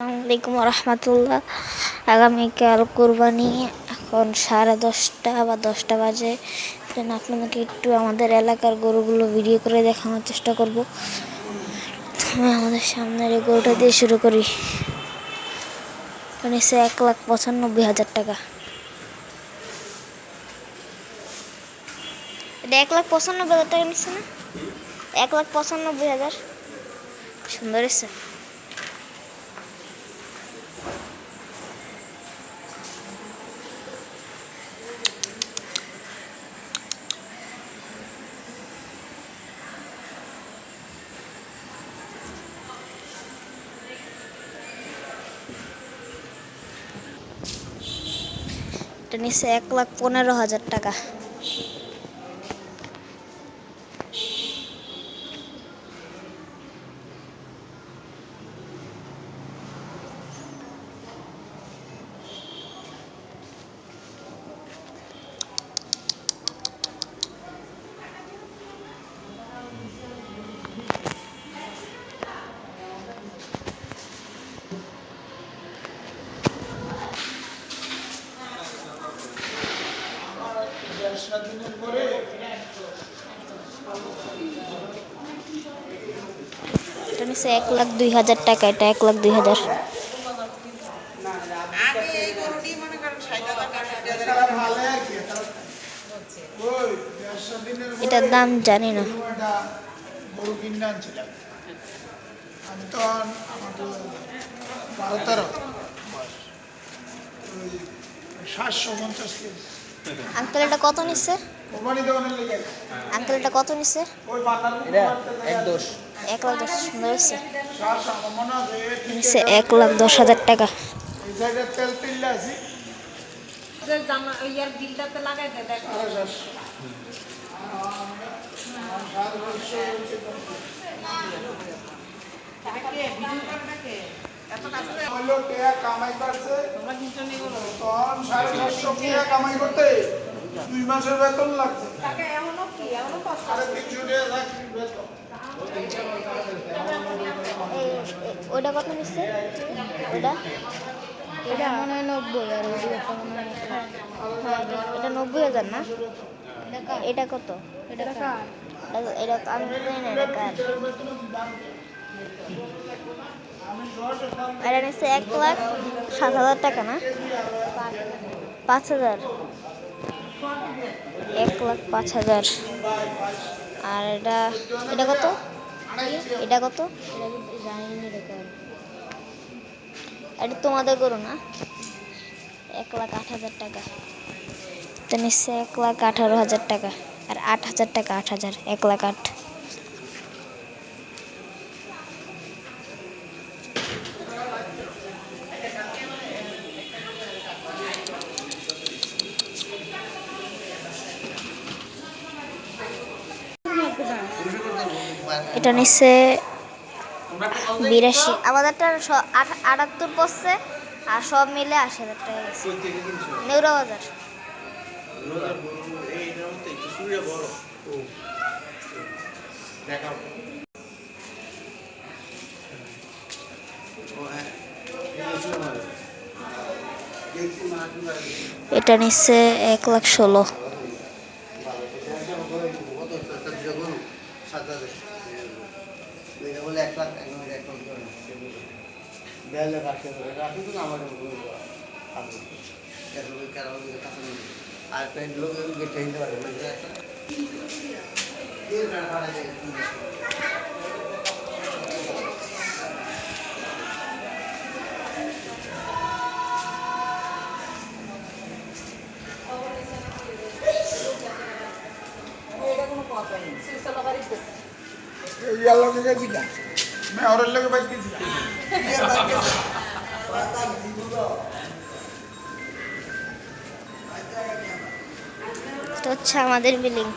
আসসালামাইকুম রহমতুল্লাহ। আগামীকাল কোরবানি, এখন 10:30 বা 10টা বাজে। আপনাদেরকে একটু আমাদের এলাকার গরুগুলো ভিডিও করে দেখানোর চেষ্টা করব। আমাদের সামনের এই গরুটা দিয়ে শুরু করি। নিচ্ছে 1,95,000 টাকা। এটা 1,95,000 টাকা নিচ্ছে না? 1,95,000। সুন্দর এসছে। এটা নিচ্ছে 1,15,000 টাকা। এটা নিচ্ছে 1,02,000 টাকা। এটা 1,02,000। এটার দাম জানি না। গরু কিনে আনছিলাম আমি, তখন আমার 12-13 750 কেজি। আঙ্কেল এটা কত নিচ্ছে? আঙ্কেল এটা কত নিচ্ছে? 1,10,000। সুন্দর হচ্ছে। নিচ্ছে 1,10,000 টাকা। কামাই করছে তখন 750 কামাই করতে 2 মাসের বেতন লাগছে। ওটা কত নিচ্ছে? ওটা এটা মনে হয় 90 আর এটা 90,000 না? এটা কত? এটা কার? এটা আমি তো জানি না এটা কার। এটা নিচ্ছে 1,07,000 টাকা না? 5,000। 1,05,000। আর এটা এটা কত? এটা কত? এটা তোমাদের গরু না? 1,08,000 টাকা। এটা নিচ্ছে 1,18,000 টাকা। আর 8,000 টাকা। 8,000। 1,08,000। এটা নিচ্ছে 82। আমাদেরটা 78 পড়ছে, আর সব মিলে 80,000 টাকা গেছে। নেউরা বাজার। এটা নিচ্ছে 1,16,000। এটা হচ্ছে আমাদের বিল্ডিং।